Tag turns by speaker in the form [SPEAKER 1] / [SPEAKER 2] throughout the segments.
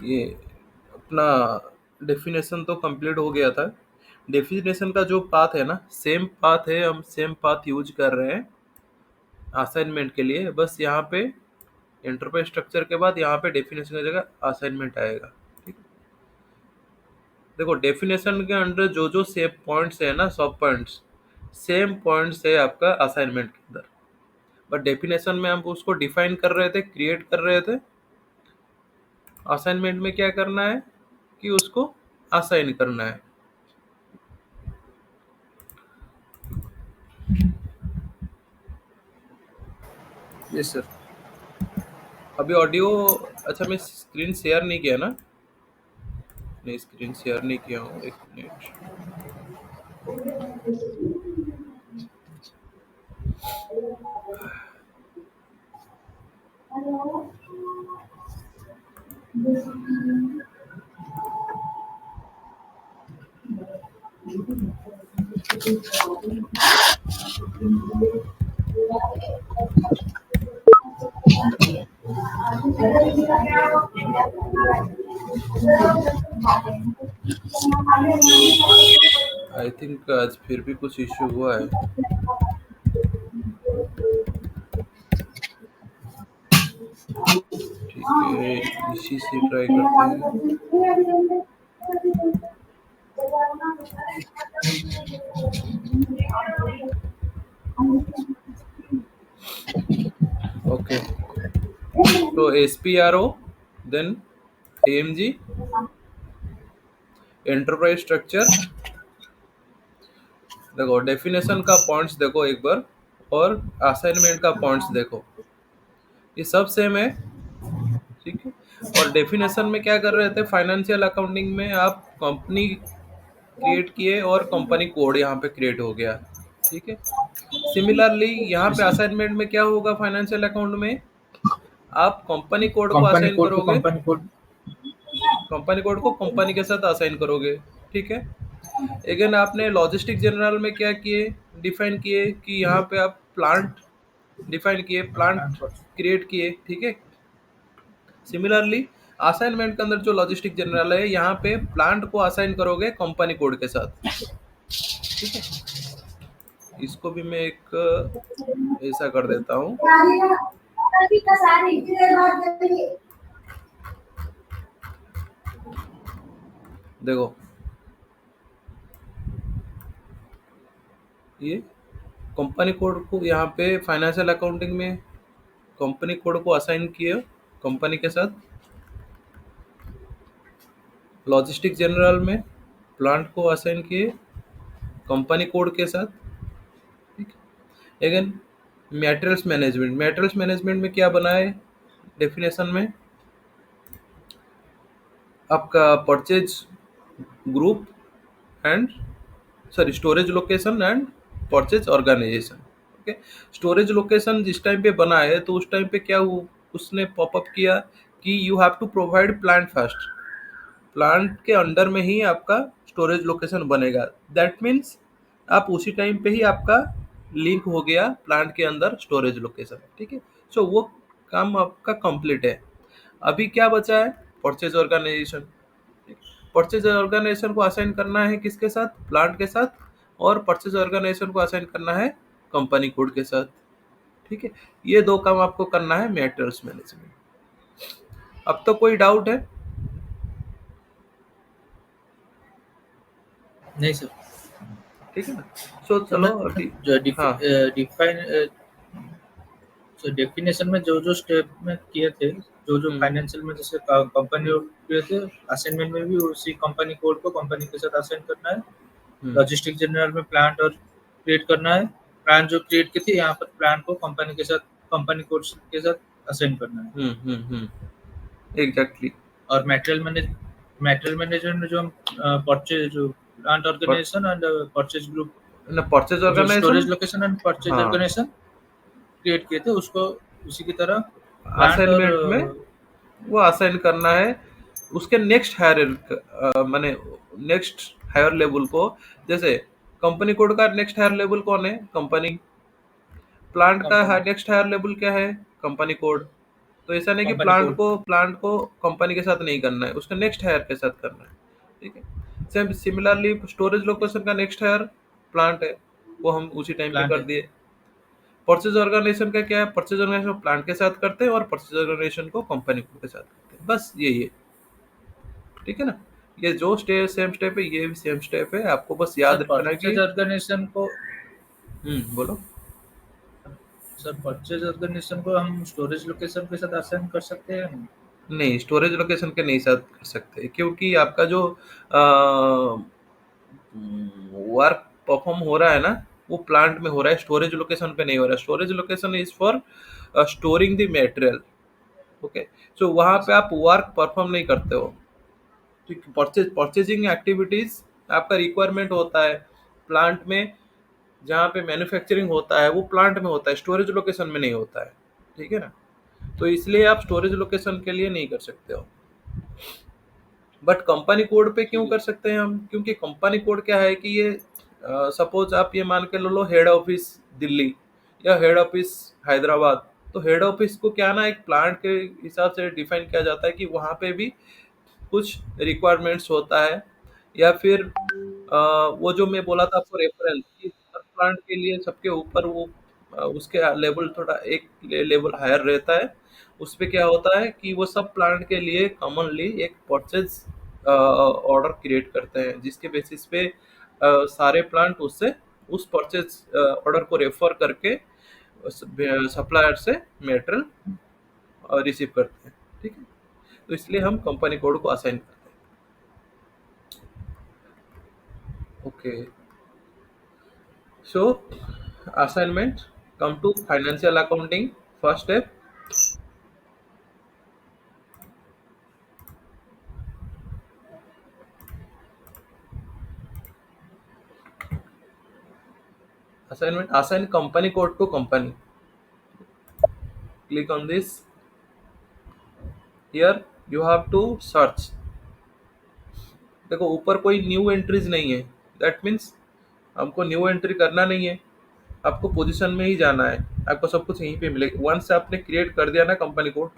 [SPEAKER 1] ये अपना डेफिनेशन तो कंप्लीट हो गया था। डेफिनेशन का जो पाथ है ना, सेम पाथ है, हम सेम पाथ यूज कर रहे हैं असाइनमेंट के लिए। बस यहाँ पे एंटरप्राइज स्ट्रक्चर के बाद यहाँ पे डेफिनेशन की जगह असाइनमेंट आएगा। ठीक है, देखो डेफिनेशन के अंडर जो जो सेम पॉइंट्स है ना, सब पॉइंट्स सेम पॉइंट्स है आपका असाइनमेंट के अंदर। बट डेफिनेशन में हम उसको डिफाइन कर रहे थे, क्रिएट कर रहे थे। असाइनमेंट में क्या करना है कि उसको असाइन करना है।
[SPEAKER 2] Yes sir.
[SPEAKER 1] अभी ऑडियो, अच्छा मैं स्क्रीन शेयर नहीं किया ना? नहीं, स्क्रीन शेयर नहीं किया हूँ, एक मिनट। आई थिंक आज फिर भी कुछ इश्यू हुआ है। ठीक है, इसी से ट्राई करते हैं। ओके, तो S P R O, then A M G, enterprise structure. देखो डेफिनेशन का पॉइंट्स देखो एक बार, और असाइनमेंट का पॉइंट्स देखो, ये सब सेम है। ठीक है, और डेफिनेशन में क्या कर रहे थे, फाइनेंशियल अकाउंटिंग में आप कंपनी क्रिएट किए और कंपनी कोड यहाँ पे क्रिएट हो गया। ठीक है, सिमिलरली यहाँ
[SPEAKER 2] यस
[SPEAKER 1] पे
[SPEAKER 2] सर।
[SPEAKER 1] असाइनमेंट में क्या होगा, फाइनेंशियल अकाउंट में आप कंपनी कोड को
[SPEAKER 2] कंपनी
[SPEAKER 1] असाइन
[SPEAKER 2] कोड को
[SPEAKER 1] करोगे,
[SPEAKER 2] कंपनी कोड।
[SPEAKER 1] कंपनी कोड को कंपनी के साथ असाइन करोगे। ठीक है, अगेन आपने लॉजिस्टिक जनरल में क्या किए, डिफाइन किए कि यहाँ पे आप प्लांट डिफाइन किए, प्लांट क्रिएट किए। ठीक है, सिमिलरली असाइनमेंट के अंदर जो लॉजिस्टिक जनरल है, यहाँ पे प्लांट को असाइन करोगे कंपनी कोड के साथ। ठीक है, इसको भी मैं एक ऐसा कर देता हूँ। देखो ये कंपनी कोड को यहाँ पे फाइनेंशियल अकाउंटिंग में कंपनी कोड को असाइन किए कंपनी के साथ, लॉजिस्टिक जनरल में प्लांट को असाइन किए कंपनी कोड के साथ। ठीक है, अगेन मटेरियल्स मैनेजमेंट में क्या बना है डेफिनेशन में, आपका purchase group and, sorry, storage location and purchase organisation. Okay, storage location जिस टाइम पे बना है तो उस टाइम पे क्या उसने पॉपअप किया कि you have to provide plant first, plant के अंडर में ही आपका स्टोरेज लोकेशन बनेगा। दैट मीन्स आप उसी टाइम पे ही आपका लिंक हो गया प्लांट के अंदर स्टोरेज लोकेशन। ठीक है, सो वो काम आपका कंप्लीट है। अभी क्या बचा है, परचेज ऑर्गेनाइजेशन। परचेज ऑर्गेनाइजेशन को असाइन करना है किसके साथ, प्लांट के साथ, और परचेज ऑर्गेनाइजेशन को असाइन करना है कंपनी कोड के साथ। ठीक है, ये दो काम आपको करना है मैटर्स मैनेजमेंट। अब तो कोई डाउट है?
[SPEAKER 2] नहीं सर।
[SPEAKER 1] ठीक है ना, सो
[SPEAKER 2] तो
[SPEAKER 1] चलो
[SPEAKER 2] मैं
[SPEAKER 1] अभी।
[SPEAKER 2] जो
[SPEAKER 1] हाँ।
[SPEAKER 2] डिफाइन तो डेफिनेशन में जो जो स्टेप में किए थे, जो जो
[SPEAKER 1] हम्म
[SPEAKER 2] फाइनेंशियल में जैसे कंपनी किए थे, असाइनमेंट में भी उसी कंपनी कोड को कंपनी के साथ असाइन करना है।
[SPEAKER 1] हम्म
[SPEAKER 2] लॉजिस्टिक जनरल में प्लांट और क्रिएट करना है। प्लांट जो क्रिएट की थी यहाँ पर प्लांट को कंपनी के साथ कंपनी कोड के साथ असाइन करना है।
[SPEAKER 1] एग्जैक्टली।
[SPEAKER 2] और मटेरियल मैनेजमेंट में जो हम परचेज जो plant
[SPEAKER 1] but
[SPEAKER 2] organization and purchase group,
[SPEAKER 1] ना परचेज
[SPEAKER 2] जो
[SPEAKER 1] organization.
[SPEAKER 2] Storage location and purchase
[SPEAKER 1] हाँ,
[SPEAKER 2] ऑर्गेनाइजेशन क्रिएट किए थे, उसको उसी की तरह प्लांट और
[SPEAKER 1] असाइनमेंट में वो असाइन करना है उसके नेक्स्ट हायर, माने नेक्स्ट हायर लेवल को। जैसे कंपनी कोड का नेक्स्ट हायर लेवल कौन है, कंपनी। प्लांट का
[SPEAKER 2] कंपनी।
[SPEAKER 1] नेक्स्ट हायर लेवल क्या है, कंपनी कोड। तो ऐसा नहीं कि
[SPEAKER 2] कंपनी कोड।
[SPEAKER 1] प्लांट को कंपनी के साथ नहीं करना है, उसका नेक्स्ट हायर के साथ करना है। ठीक है। सेम सिमिलरली स्टोरेज लोकेशन का नेक्स्ट हायर प्लांट है, वो हम उसी टाइम पे
[SPEAKER 2] प्लांट
[SPEAKER 1] कर
[SPEAKER 2] है।
[SPEAKER 1] दिए। परचेज ऑर्गेनाइजेशन का क्या है, परचेज ऑर्गेनाइजेशन प्लांट के साथ करते हैं और परचेज ऑर्गेनाइजेशन को कंपनी के साथ करते हैं, बस यही है। ठीक है ना। ये जो सेम स्टेप है, ये भी सेम स्टेप है, आपको बस याद
[SPEAKER 2] सर
[SPEAKER 1] रखना कि
[SPEAKER 2] परचेज ऑर्गेनाइजेशन को
[SPEAKER 1] बोलो।
[SPEAKER 2] सर परचेज ऑर्गेनाइजेशन को हम स्टोरेज लोकेशन के साथ असाइन कर सकते हैं या नहीं?
[SPEAKER 1] नहीं, स्टोरेज लोकेशन के नहीं साथ कर सकते, क्योंकि आपका जो वर्क परफॉर्म हो रहा है ना, वो प्लांट में हो रहा है, स्टोरेज लोकेशन पे नहीं हो रहा है। Storage location is for storing the material. Okay. So वहां पे आप वर्क परफॉर्म नहीं करते हो। ठीक। परचेजिंग एक्टिविटीज आपका रिक्वायरमेंट होता है प्लांट में, जहाँ पे मैन्युफैक्चरिंग होता है वो प्लांट में होता है, स्टोरेज लोकेशन में नहीं होता है। ठीक है ना। तो इसलिए आप स्टोरेज लोकेशन के लिए नहीं कर सकते हो। बट कंपनी कोड पे क्यों
[SPEAKER 2] ठीक है।
[SPEAKER 1] कर सकते हैं हम, क्योंकि कंपनी कोड क्या है कि ये सपोज आप ये मान के लो हेड ऑफिस दिल्ली या हेड ऑफिस हैदराबाद। तो हेड ऑफिस को क्या ना एक प्लांट के हिसाब से डिफाइन किया जाता है कि वहाँ पे भी कुछ रिक्वायरमेंट्स होता है, या फिर वो जो मैं बोला था आपको रेफरेंस कि हर प्लांट के लिए सबके ऊपर वो उसके लेवल थोड़ा एक लेवल हायर रहता है। उस पे क्या होता है कि वो सब प्लांट के लिए कॉमनली एक परचेज ऑर्डर क्रिएट करते हैं, जिसके बेसिस पे सारे प्लांट उससे उस परचेज ऑर्डर को रेफर करके सप्लायर से मटेरियल रिसीव करते हैं। ठीक है। तो इसलिए हम कंपनी कोड को असाइन करते हैं। Okay. So assignment, come to financial accounting. First step, assignment, assign company code to company. Click on this. Here you have to search. देखो ऊपर कोई न्यू एंट्रीज नहीं है, दैट मीन्स हमको न्यू एंट्री करना नहीं है, आपको पोजीशन में ही जाना है, आपको सब कुछ यहीं पे मिलेगा। वंस आपने क्रिएट कर दिया ना कंपनी कोड,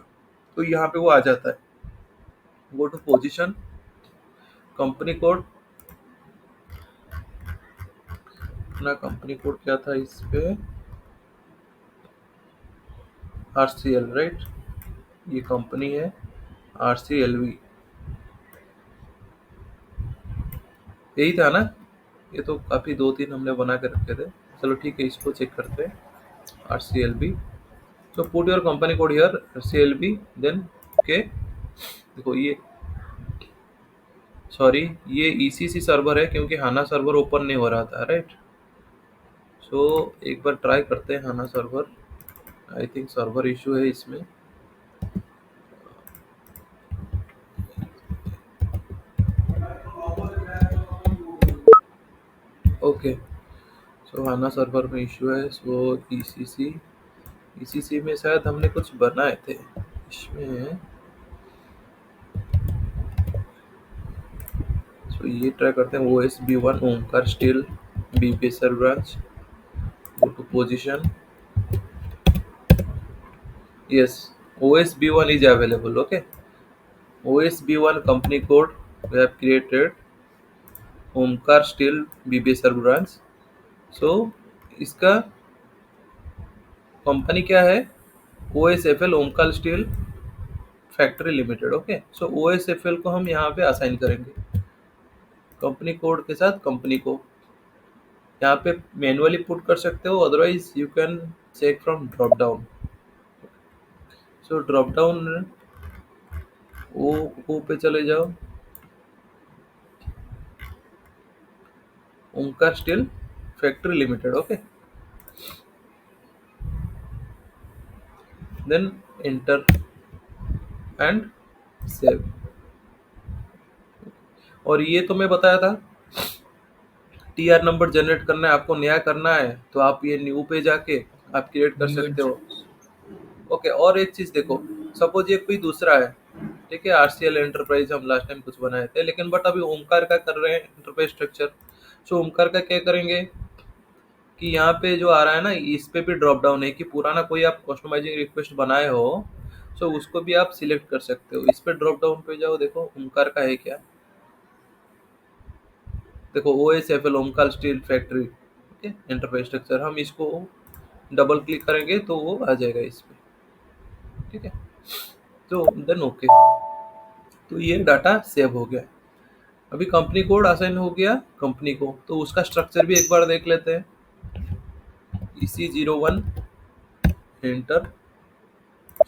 [SPEAKER 1] तो यहाँ पे वो आ जाता है। Go to position, company code, अपना कंपनी कोड क्या था इस पे, RCL राइट, ये कंपनी है RCLV, यही था ना। ये तो काफ़ी दो तीन हमने बना के रखे थे। चलो ठीक है, इसको चेक करते हैं। RCLB, so put your company code here, RCLB, then okay। देखो ये, सॉरी, ये ECC सर्वर है क्योंकि हाना सर्वर ओपन नहीं हो रहा था, राइट। सो एक बार ट्राई करते हैं HANA server. I think server issue है इसमें। ओके। सो हाना सर्वर में इशू है। सो ECC में शायद हमने कुछ बनाए थे इसमें। सो ये ट्राई करते हैं। OSB1 ओमकार स्टील बीपेसर branch, go to position, yes, OSB1 is available। Okay, OSB1 company code we have created, Omkar steel BBSR branch. So इसका कंपनी क्या है, OSFL Omkar steel factory limited. Okay. So OSFL को हम यहाँ पे असाइन करेंगे कंपनी कोड के साथ। कंपनी को यहाँ पे मैनुअली पुट कर सकते हो, otherwise you can check from drop down. So drop down ओ पे चले जाओ, Omkar steel factory limited. Okay, then enter and save. और ये तो मैं बताया था, TR नंबर जनरेट करना है आपको, नया करना है तो आप ये न्यू पे जाके आप क्रिएट कर
[SPEAKER 2] न्यू
[SPEAKER 1] सकते
[SPEAKER 2] एंट्री।
[SPEAKER 1] हो। ओके। और एक चीज देखो, सपोज ये कोई दूसरा है, ठीक है, RCL एंटरप्राइज हम लास्ट टाइम कुछ बनाए थे, लेकिन बट अभी ओमकार का कर रहे हैं एंटरप्राइज स्ट्रक्चर। सो ओमकार का क्या करेंगे कि यहाँ पे जो आ रहा है ना, इस पे भी ड्रॉप डाउन है कि पुराना कोई आप कस्टमाइजिंग रिक्वेस्ट बनाए हो, सो उसको भी आप सिलेक्ट कर सकते हो। इस पे ड्रॉप डाउन पे जाओ, देखो ओमकार का है क्या, देखो OSFL Omkar steel factory, okay enterprise structure. हम इसको डबल क्लिक करेंगे तो वो आ जाएगा इस पे, ठीक है। तो देन ओके, तो ये डाटा सेव हो गया। अभी कंपनी कोड असाइन हो गया कंपनी को, तो उसका स्ट्रक्चर भी एक बार देख लेते हैं। EC01 enter,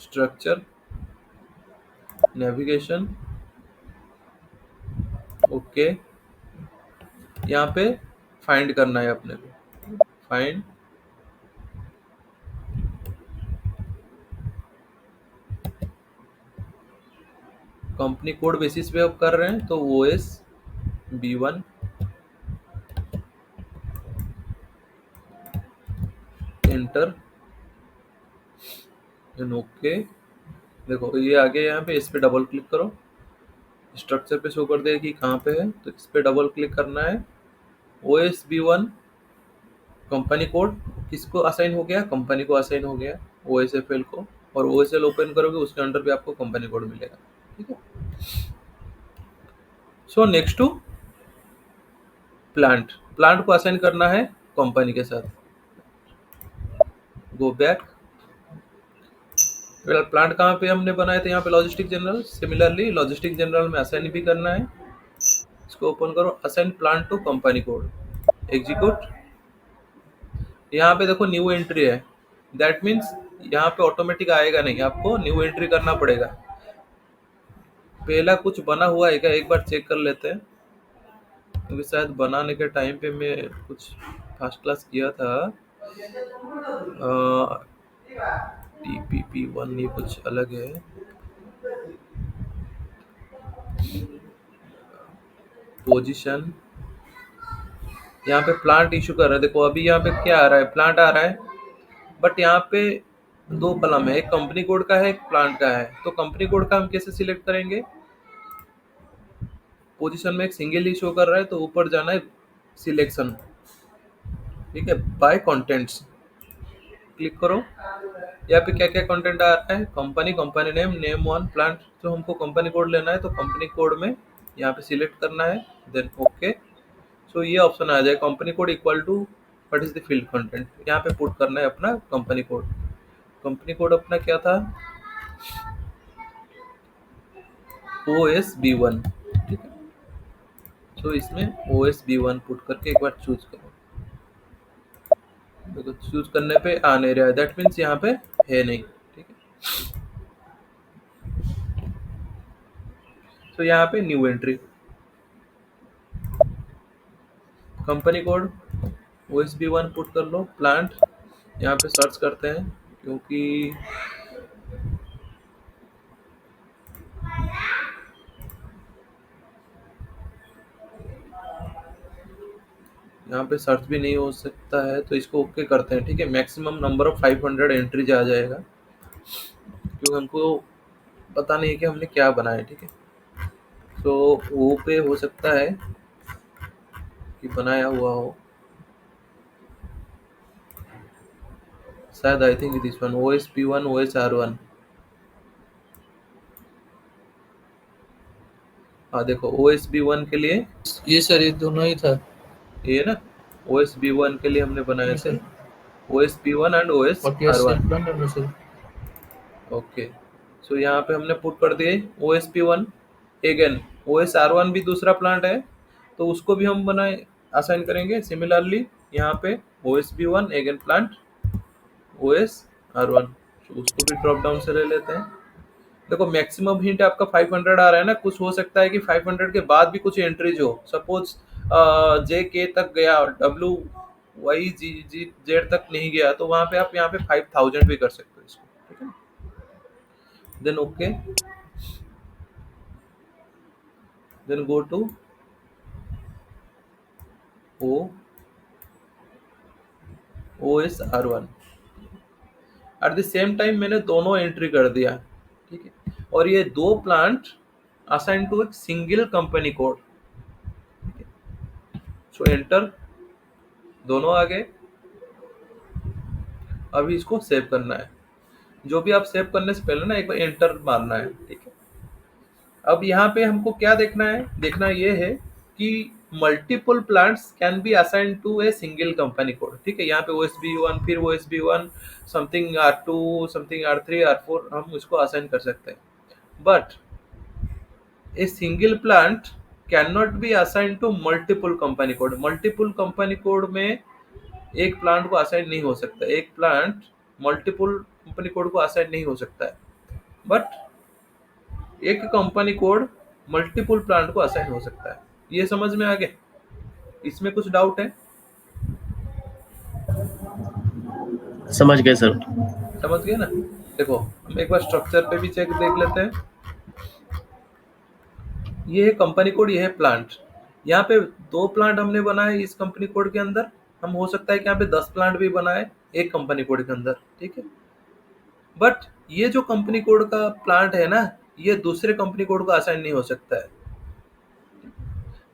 [SPEAKER 1] structure, navigation, okay. यहाँ पे फाइंड करना है अपने को, फाइंड कंपनी कोड बेसिस पे अब कर रहे हैं, तो OS B1 enter and okay. देखो ये आ गया, यहाँ पे इस पे डबल क्लिक करो, स्ट्रक्चर पे शो कर देगा कि कहाँ पे है, तो इस पे डबल क्लिक करना है। OSB1 कंपनी कोड किसको असाइन हो गया, कंपनी को असाइन हो गया, OSFL को। और OSL ओपन करोगे उसके अंडर भी आपको कंपनी कोड मिलेगा, ठीक है। So next to plant, plant को असाइन करना है कंपनी के साथ। गो बैक, प्लांट कहाँ पे हमने बनाए थे, यहाँ पे logistic general. Similarly logistic general में असाइन भी करना है। इसको ओपन करो, assign plant to company code, execute. यहाँ पे देखो न्यू एंट्री है, दैट मीन्स यहाँ पे ऑटोमेटिक आएगा नहीं, आपको न्यू एंट्री करना पड़ेगा। पहला कुछ बना हुआ है क्या, एक बार चेक कर लेते हैं, क्योंकि शायद बनाने के टाइम पे मैं कुछ फर्स्ट क्लास किया था। TPP1 ये कुछ अलग है। पोजीशन, यहाँ पे प्लांट इशू कर रहा है, देखो अभी यहाँ पे क्या आ रहा है, प्लांट आ रहा है, बट यहाँ पे दो कलम है, एक कंपनी कोड का है, एक प्लांट का है। तो कंपनी कोड का हम कैसे सिलेक्ट करेंगे, पोजीशन में एक सिंगल ही शो कर रहा है, तो ऊपर जाना है सिलेक्शन, ठीक है, बाय कंटेंट्स क्लिक करो। यहाँ पे क्या क्या कंटेंट आ रहा है, company, company name, name one, plant. जो हमको कंपनी कोड लेना है तो कंपनी कोड में यहाँ पे सिलेक्ट करना है, देन ओके। सो ये ऑप्शन आ जाए, company code equal to what is the field content, यहाँ पे पुट करना है अपना कंपनी कोड। कंपनी कोड अपना क्या था, OSB1, ठीक है। तो इसमें OSB1 पुट करके एक बार चूज करो। देखो चूज करने पे आ नहीं रहा है, दैट मीन्स यहाँ पे है नहीं, ठीक है। तो यहाँ पे new entry, company code OSB1 put कर लो, प्लांट यहाँ पे सर्च करते हैं, क्योंकि यहाँ पे सर्च भी नहीं हो सकता है, तो इसको ओके करते हैं, ठीक है। मैक्सिमम नंबर ऑफ 500 एंट्रीज आ जाएगा, क्योंकि हमको पता नहीं है कि हमने क्या बनाया, ठीक है। तो वो पे हो सकता है कि बनाया हुआ हो, शायद I think this one, OSP1 OSR1। हाँ देखो OSB1 के लिए
[SPEAKER 2] ये सर ये दोनों ही था।
[SPEAKER 1] ये ना, OSB1 के लिए हमने बनाए
[SPEAKER 2] नहीं
[SPEAKER 1] थे
[SPEAKER 2] sir,
[SPEAKER 1] OSP1 and
[SPEAKER 2] podcast
[SPEAKER 1] OSR1,
[SPEAKER 2] plan है सर।
[SPEAKER 1] ओके। सो यहाँ पे हमने पुट कर दिए OSP1, अगेन OSR1 भी दूसरा प्लांट है, तो उसको भी हम बनाए असाइन करेंगे सिमिलरली। यहाँ पे OSP1 अगेन प्लांट OSR1, तो उसको भी ड्रॉप डाउन से ले लेते हैं। देखो मैक्सिमम हिंट आपका 500 आ रहा है ना, कुछ हो सकता है कि 500 के बाद भी कुछ एंट्रीज हो, सपोज JK तक गया, WYGZ तक नहीं गया, तो वहां पे आप यहाँ पे 5000 भी कर सकते हो इसको, ठीक है। Then okay, then go to O OSR1। At the same time मैंने दोनों एंट्री कर दिया, ठीक है। और ये दो प्लांट असाइन टू एक सिंगल कंपनी कोड, सो एंटर, दोनों आ गए। अभी इसको सेव करना है, जो भी आप सेव करने से पहले ना एक बार एंटर मारना है, ठीक है। अब यहाँ पे हमको क्या देखना है, देखना ये है कि multiple plants can be assign to a single company code, ठीक है। यहाँ पे OSB1, फिर OSB1 something R2, something R3, R4 हम इसको असाइन कर सकते हैं। But a single plant can not be assign to multiple company code. Multiple company code में एक प्लांट को असाइन नहीं हो सकता, एक प्लांट मल्टीपल कंपनी कोड को असाइन नहीं हो सकता है। बट एक कंपनी कोड मल्टीपल प्लांट को असाइन हो सकता है। ये समझ में आ गया? इसमें कुछ डाउट है?
[SPEAKER 3] समझ गए सर।
[SPEAKER 1] समझ गए ना? देखो हम एक बार स्ट्रक्चर पे भी चेक देख लेते हैं। ये है कंपनी कोड, ये है प्लांट। यहाँ पे 2 प्लांट हमने बनाए इस कंपनी कोड के अंदर। हम हो सकता है कि यहाँ पे 10 प्लांट भी बनाए एक कंपनी कोड के अंदर, ठीक है। बट ये जो कंपनी कोड का प्लांट है ना, ये दूसरे कंपनी कोड को असाइन नहीं हो सकता है।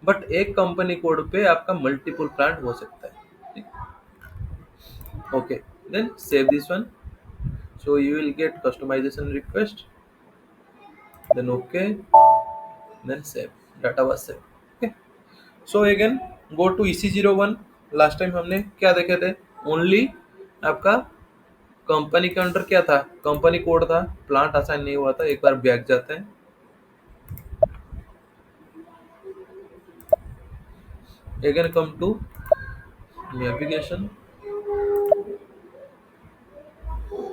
[SPEAKER 1] बट एक कंपनी कोड पे आपका मल्टीपल प्लांट हो सकता है। Okay, then save this one. So you will get customization request, then okay, then save. Data was saved. Okay. So again go to EC01। Last time हमने क्या देखे थे? ओनली आपका कंपनी के अंडर क्या था, कंपनी कोड था, plant assign नहीं हुआ था। एक बार बैक जाते हैं, अगेन कम टू नेविगेशन।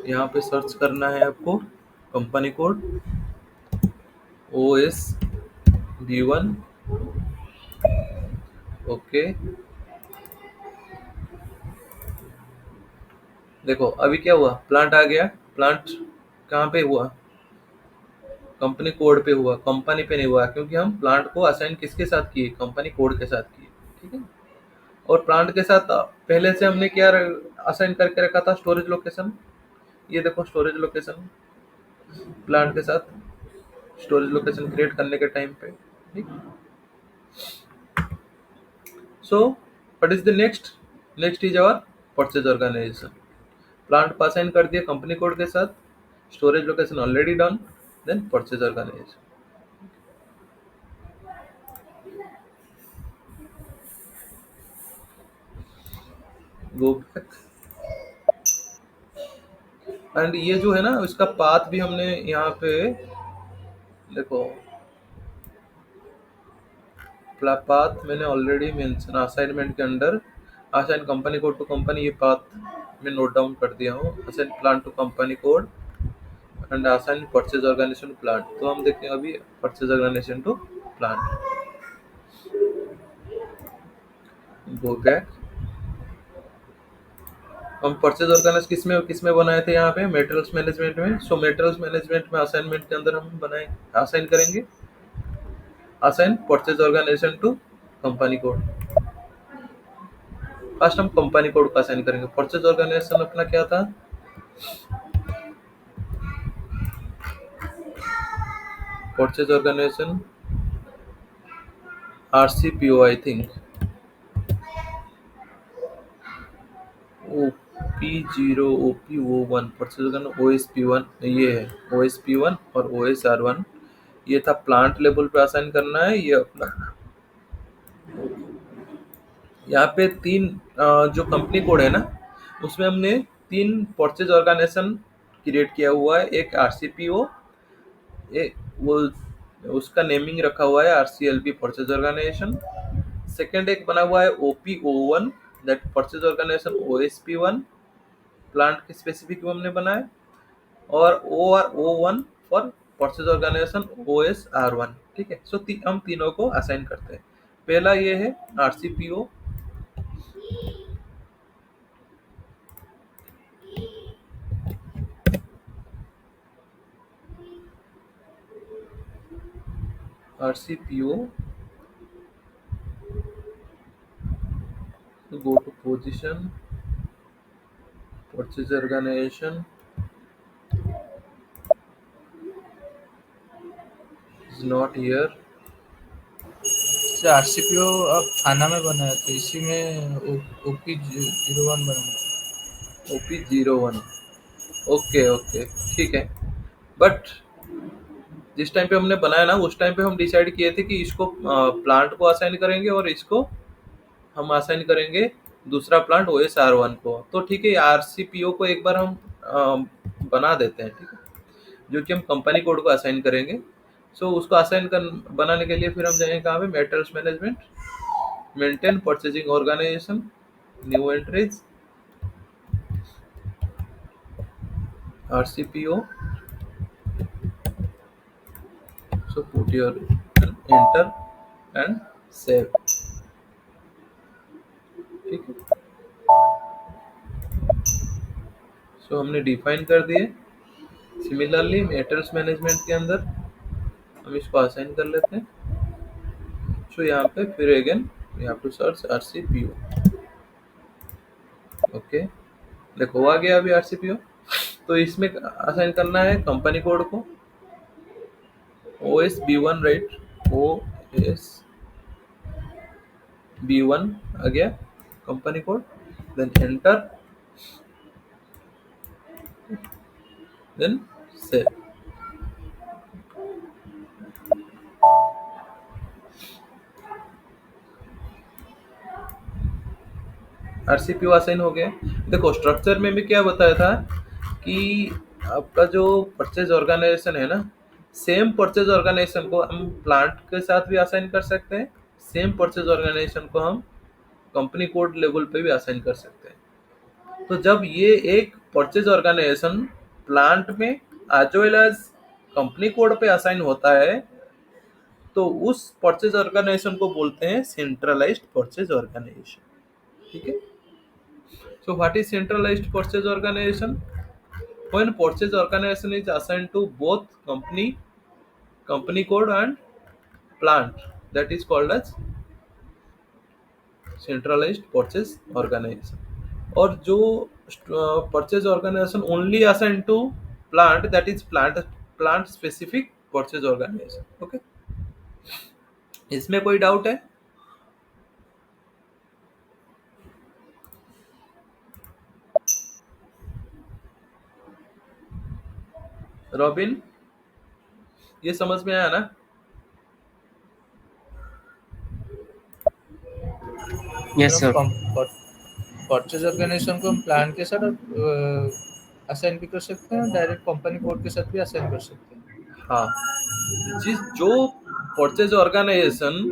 [SPEAKER 1] यहाँ पे सर्च करना है आपको कंपनी कोड OSB1। ओके, देखो अभी क्या हुआ, प्लांट आ गया। प्लांट कहाँ पे हुआ? कंपनी कोड पे हुआ, कंपनी पे नहीं हुआ, क्योंकि हम प्लांट को असाइन किसके साथ किए? कंपनी कोड के साथ किए, ठीक है। और प्लांट के साथ पहले से हमने क्या असाइन करके रखा था? Storage location. ये देखो स्टोरेज लोकेशन, प्लांट के साथ स्टोरेज लोकेशन क्रिएट करने के टाइम पे, ठीक। So what is the next? Next is our purchase organization. Plant को असाइन कर दिया कंपनी कोड के साथ, storage location already done, then purchase organization. Go back, and ये जो है ना इसका पाथ भी हमने यहाँ पे देखो, पाथ मैंने ऑलरेडी मेंशन असाइनमेंट के अंदर, assign company code to company, ये पाथ मैं नोट डाउन कर दिया हूँ। Assign plant to company code and assign purchase organization to plant. तो हम देखते हैं अभी purchase organization to plant. Go back, हम परचेज ऑर्गेनाइज किस में बनाए थे? यहाँ पे मेटेरियल्स मैनेजमेंट में। सो मेटेरियल्स मैनेजमेंट में असाइनमेंट के अंदर हम बनाए, असाइन करेंगे assign purchase organization to company code. First हम कंपनी कोड का असाइन करेंगे। परचेज ऑर्गेनाइजेशन अपना क्या था? Purchase organization RCPO I think, OP0 OPO1, purchase organization OSP1, ये है OSP1 और OSR1। ये था प्लांट लेवल पे असाइन करना है। ये अपना यहाँ पे 3 जो कंपनी कोड है ना, उसमें हमने 3 परचेज ऑर्गेनाइजेशन क्रिएट किया हुआ है। एक RCPO, वो उसका नेमिंग रखा हुआ है RCLP परचेज ऑर्गेनाइजेशन। सेकेंड एक बना हुआ है OPO1, that purchase organization OSP1, plant के स्पेसिफिक हमने बनाया। और ORO1 for purchase organisation OSR1, ठीक है। सो हम तीनों को असाइन करते हैं। पहला ये है RCPO, go to position, purchase organization is not here।
[SPEAKER 2] RCPO अब थाना में बना है, तो इसी में OP01 बना है।
[SPEAKER 1] OP01, ओके ओके, ठीक है, बट जिस टाइम पे हमने बनाया ना उस टाइम पे हम डिसाइड किए थे कि इसको प्लांट को असाइन करेंगे और इसको हम असाइन करेंगे दूसरा प्लांट OS/R1 को। तो ठीक है, RCPO को एक बार हम बना देते हैं, ठीक है, जो कि हम कंपनी कोड को असाइन करेंगे। सो उसको असाइन कर बनाने के लिए फिर हम जाएंगे कहाँ पे, metals management, maintain purchasing organization, new entries, RCPO। So put your enter and save, ठीक है। सो हमने डिफाइन कर दिए। सिमिलरली मेटल्स मैनेजमेंट के अंदर हम इसको असाइन कर लेते हैं। सो यहाँ पे फिर again we have to search RCPO। Okay, देखो आ गया अभी RCPO। तो इसमें असाइन करना है कंपनी कोड को OSB1, राइट, OSB1 आ गया company code, then enter, then save. RCPO assign हो गया। देखो स्ट्रक्चर में भी क्या बताया था कि आपका जो परचेज ऑर्गेनाइजेशन है ना, सेम परचेज ऑर्गेनाइजेशन को हम प्लांट के साथ भी असाइन कर सकते हैं, सेम परचेज ऑर्गेनाइजेशन को हम कंपनी कोड लेवल पे भी असाइन कर सकते हैं। तो जब ये एक परचेज ऑर्गेनाइजेशन प्लांट में as well as company code पे असाइन होता है तो उस परचेज ऑर्गेनाइजेशन को बोलते हैं सेंट्रलाइज्ड परचेज ऑर्गेनाइजेशन, ठीक है। So what is centralized purchase organization? When purchase organization is assigned to both company code and plant, that is called as centralized purchase organization. और जो purchase organization only assigned to plant, that is plant specific purchase organization. Okay, इसमें कोई doubt है? Robin, ये समझ में आया ना?
[SPEAKER 3] Yes, sir.
[SPEAKER 2] परचेज ऑर्गेनाइजेशन को हम प्लान के साथ असाइन भी कर सकते हैं, डायरेक्ट कंपनी कोड के साथ भी असाइन कर सकते हैं।
[SPEAKER 1] हाँ, जो परचेज ऑर्गेनाइजेशन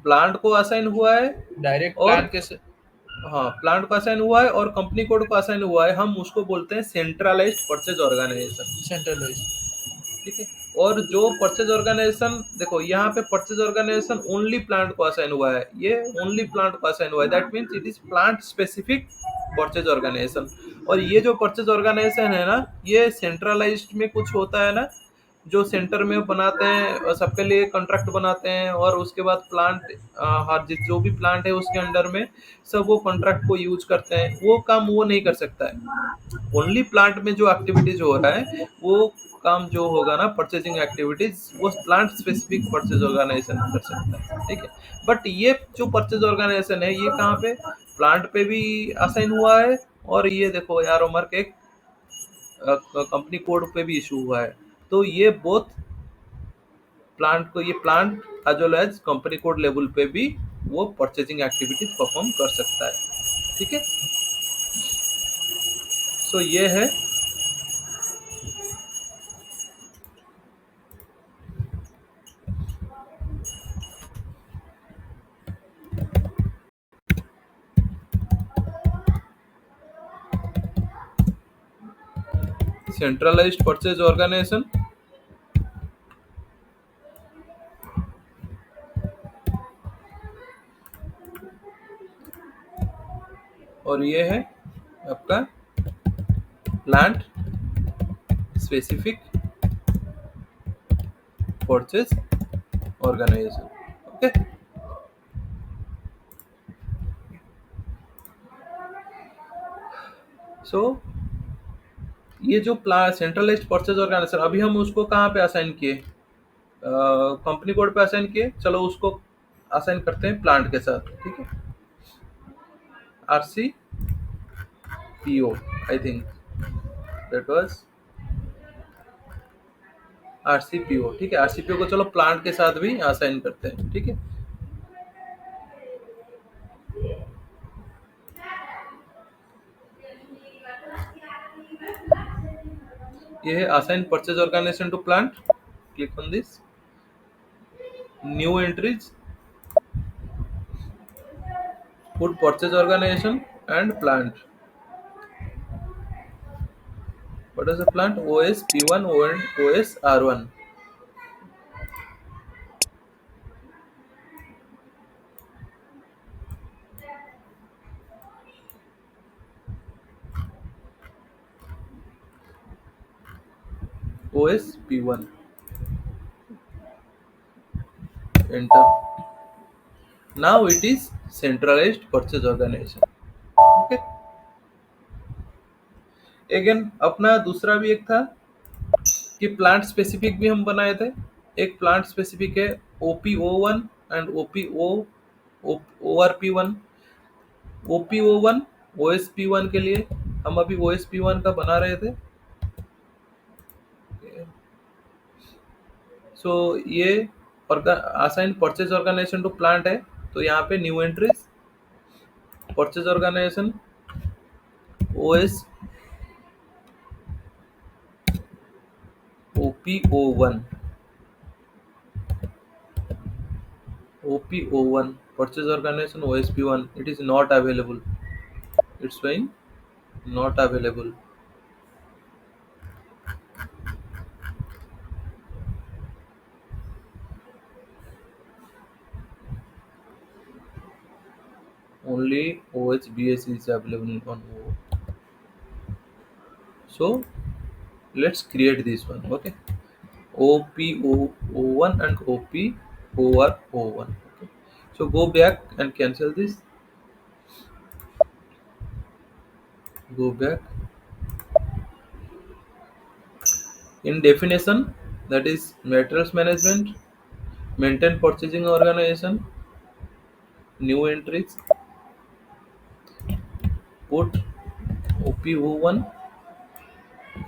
[SPEAKER 1] प्लांट को असाइन हुआ है
[SPEAKER 2] डायरेक्ट
[SPEAKER 1] और
[SPEAKER 2] प्लान के
[SPEAKER 1] हाँ प्लांट को असाइन हुआ है और कंपनी कोड को असाइन हुआ है, हम उसको बोलते हैं सेंट्रलाइज्ड परचेज ऑर्गेनाइजेशन,
[SPEAKER 2] सेंट्रलाइज,
[SPEAKER 1] ठीक है। और जो परचेज ऑर्गेनाइजेशन, देखो यहाँ पे परचेज ऑर्गेनाइजेशन ओनली प्लांट को असाइन हुआ है, ये ओनली प्लांट को असाइन हुआ है, that means it is plant specific purchase organization. और ये जो परचेज ऑर्गेनाइजेशन है ना, ये सेंट्रलाइज्ड में कुछ होता है ना, जो सेंटर में बनाते हैं और सबके लिए कॉन्ट्रैक्ट बनाते हैं और उसके बाद प्लांट हर जो भी प्लांट है उसके अंडर में सब वो कॉन्ट्रैक्ट को यूज करते हैं, वो काम वो नहीं कर सकता है। ओनली प्लांट में जो एक्टिविटीज हो रहा है वो काम जो होगा ना परचेजिंग एक्टिविटीज, वो प्लांट स्पेसिफिक परचेज ऑर्गेनाइजेशन कर सकता है, ठीक है। बट ये जो परचेज ऑर्गेनाइजेशन है ये कहाँ पे, प्लांट पे भी असाइन हुआ है और ये देखो यार मार्क एक कंपनी कोड पे भी इशू हुआ है। तो ये both plant as well as company code level पे भी वो परचेजिंग एक्टिविटीज परफॉर्म कर सकता है, ठीक है। सो ये है सेंट्रलाइज्ड परचेज ऑर्गेनाइजेशन। और ये है आपका plant specific purchase organisation, okay. So ये जो सेंट्रलाइज्ड परचेज ऑर्गेनाइजेशन, अभी हम उसको कहाँ पे असाइन किए, कंपनी कोड पे असाइन किए, चलो उसको असाइन करते हैं प्लांट के साथ, ठीक है। RC PO, I think that was RCPO। ठीक है, RCPO को चलो प्लांट के साथ भी असाइन करते हैं। ठीक है, ये है assign purchase organization to plant. Click on this, new entries, put purchase organization and plant। what is the plant? OS P1 and OS R1। OS P1, enter। now it is centralized purchase organization। okay, again अपना दूसरा भी एक था कि plant specific भी हम बनाए थे। एक प्लांट स्पेसिफिक है OPO1 and ORP1। OPO1 OSP1 के लिए हम अभी OSP1 का बना रहे थे। सो ये assign purchase organization to plant है, तो यहाँ पे new entries, purchase organization OS OPO1 purchase organization OSP1, it is not available, it's showing not available। only OHBS is available on O। so let's create this one। okay, OPO1 and OPOR01। okay, so go back and cancel this, go back in definition, that is materials management, maintain purchasing organization, new entries, put OPO1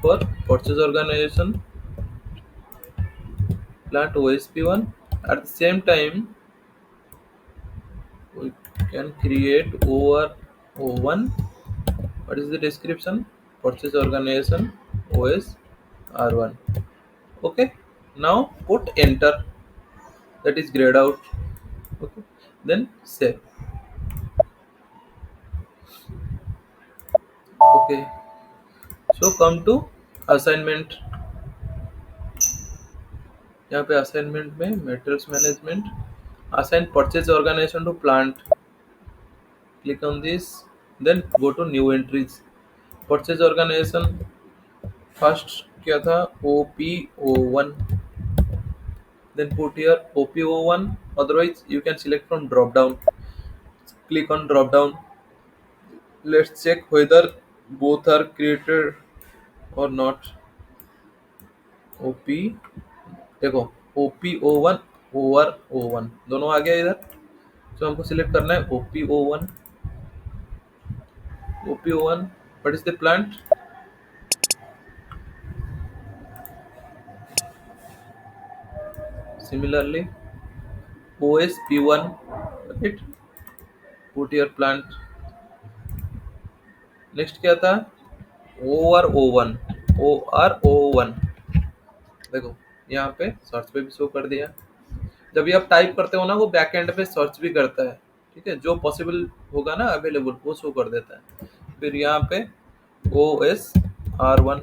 [SPEAKER 1] for purchase organization, plant OSP1। at the same time we can create OR01। what is the description? purchase organization OS R1। okay, now put enter, that is grayed out। okay, then save। okay, so come to assignment। यहाँ पे assignment में materials management, assign purchase organization to plant, click on this, then go to new entries, purchase organization first क्या था OPO1, then put here OPO1, otherwise you can select from drop down, click on drop down, let's check whether both are created or not। OP देखो OPO1 OR01 दोनों आ गया इधर, तो हमको select करना है OPO1। what is the plant? similarly OSP1, right, put your plant। Next क्या था OR01, देखो यहाँ पे सर्च पे भी शो कर दिया। जब ये आप टाइप करते हो ना, वो बैक एंड पे सर्च भी करता है। ठीक है, जो पॉसिबल होगा ना अवेलेबल वो शो कर देता है। फिर यहाँ पे OSR1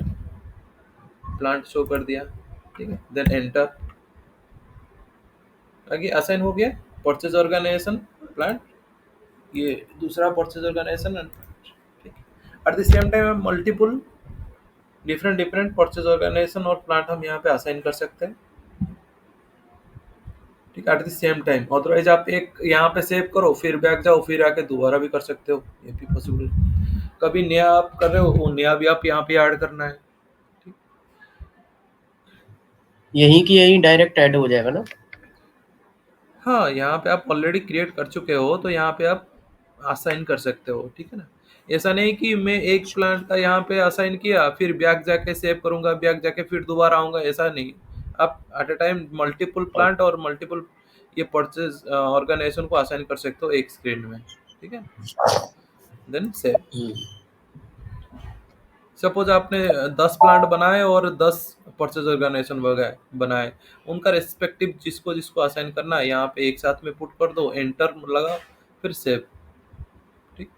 [SPEAKER 1] प्लांट शो कर दिया। ठीक है, देन एंटर, आगे असाइन हो गया परचेज ऑर्गेनाइजेशन प्लांट, ये दूसरा परचेज ऑर्गेनाइजेशन। ठीक है, at the same time multiple different purchase organization और प्लांट हम यहाँ पे असाइन कर सकते हैं। ठीक है, at the same time. Otherwise आप एक यहाँ पे सेव करो, फिर बैक जाओ, फिर आके दोबारा भी कर सकते हो, ये भी पॉसिबल। कभी नया आप कर रहे हो, वो नया भी आप यहाँ पे ऐड करना है। ठीक,
[SPEAKER 3] यहीं की यहीं डायरेक्ट ऐड हो जाएगा ना?
[SPEAKER 1] हाँ, यहाँ पे आप ऑलरेडी क्रिएट कर चुके हो, तो यहाँ पे आप असाइन कर सकते हो। ठीक है ना, ऐसा नहीं कि मैं एक प्लांट का यहाँ पे असाइन किया फिर बैक जाके सेव करूंगा, बैक जाके फिर दोबारा आऊंगा, ऐसा नहीं। आप at a time multiple plant और मल्टीपल ये परचेज ऑर्गेनाइजेशन को असाइन कर सकते हो एक स्क्रीन में, ठीक है। Then save. सपोज आपने 10 प्लांट बनाए और 10 परचेज ऑर्गेनाइजेशन बनाए, उनका रेस्पेक्टिव जिसको जिसको असाइन करना है यहाँ पे एक साथ में पुट कर दो, एंटर लगा, फिर सेव, ठीक।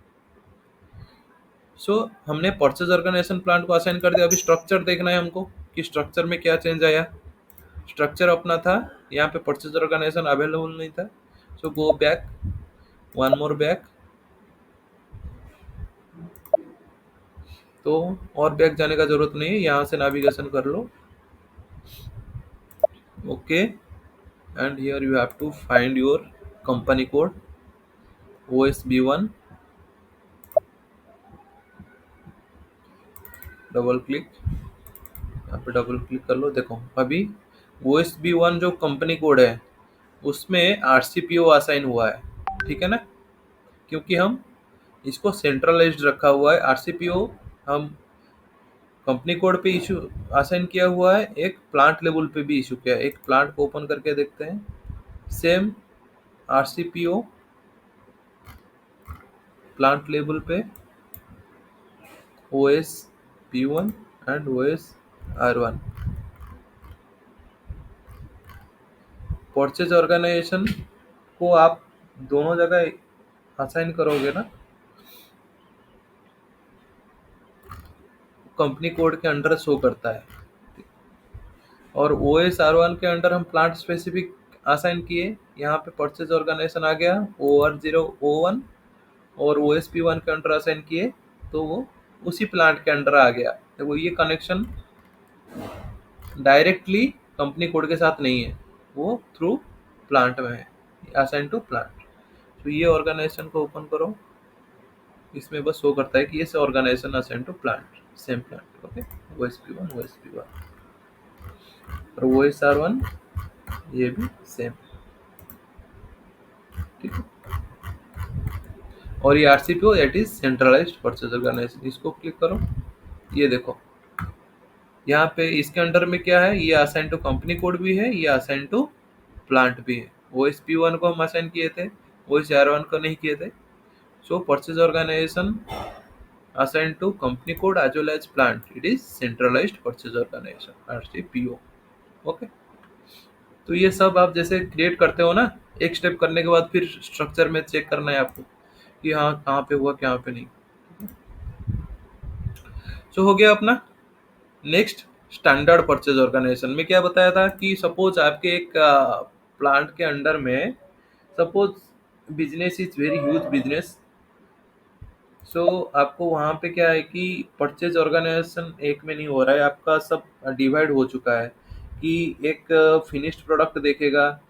[SPEAKER 1] सो हमने परचेज ऑर्गेनाइजेशन प्लांट को असाइन कर दिया। अभी स्ट्रक्चर देखना है हमको कि स्ट्रक्चर में क्या चेंज आया। स्ट्रक्चर अपना था, यहाँ पे परचेज ऑर्गेनाइजेशन अवेलेबल नहीं था। So go back, one more back, तो और बैक जाने का जरूरत नहीं है, यहाँ से नेविगेशन कर लो, okay. And here you have to find your company code OSB1, double click, यहाँ पे डबल क्लिक कर लो। देखो अभी OSB1 जो कंपनी कोड है उसमें RCPO असाइन हुआ है, ठीक है ना, क्योंकि हम इसको सेंट्रलाइज्ड रखा हुआ है। RCPO हम कंपनी कोड पे इशू असाइन किया हुआ है, एक प्लांट लेवल पे भी इशू किया है। एक प्लांट को ओपन करके देखते हैं, सेम RCPO प्लांट लेवल पे OSP1 and OSR1। Purchase organisation को आप दोनों जगह असाइन करोगे ना, कंपनी कोड के अंडर शो करता है। और OSR1 के अंडर हम प्लांट स्पेसिफिक असाइन किए, यहाँ पे परचेज ऑर्गेनाइजेशन आ गया OR001, और OSP1 के अंडर असाइन किए तो वो उसी प्लांट के अंडर आ गया। तो वो ये कनेक्शन डायरेक्टली कंपनी कोड के साथ नहीं है, वो थ्रू प्लांट में है, असाइन टू प्लांट। तो ये ऑर्गेनाइजेशन को ओपन करो, इसमें बस शो करता है कि ये organization assign to plant, same plant, okay. OSP1 और OSR1 ये भी सेम, ठीक है। और ये RCPO that is centralized purchase organization, इसको क्लिक करो। ये देखो यहाँ पे इसके अंडर में क्या है, ये असाइन टू कंपनी कोड भी है, ये असाइन टू प्लांट भी है। OSP1 को हम असाइन किए थे, OSR1 को नहीं किए थे। So purchase organization assigned to company code as well as plant, it is centralized purchase organization RCPO, okay. तो ये सब आप जैसे क्रिएट करते हो ना, एक स्टेप करने के बाद फिर स्ट्रक्चर में चेक करना है आपको कि हाँ कहाँ पे हुआ कहाँ पे नहीं। सो हो गया अपना। नेक्स्ट स्टैंडर्ड परचेज ऑर्गेनाइजेशन में क्या बताया था कि सपोज आपके एक प्लांट के अंडर में suppose business is very huge business. So आपको वहाँ पे क्या है कि परचेज ऑर्गेनाइजेशन एक में नहीं हो रहा है, आपका सब डिवाइड हो चुका है कि एक फिनिश्ड प्रोडक्ट देखेगा,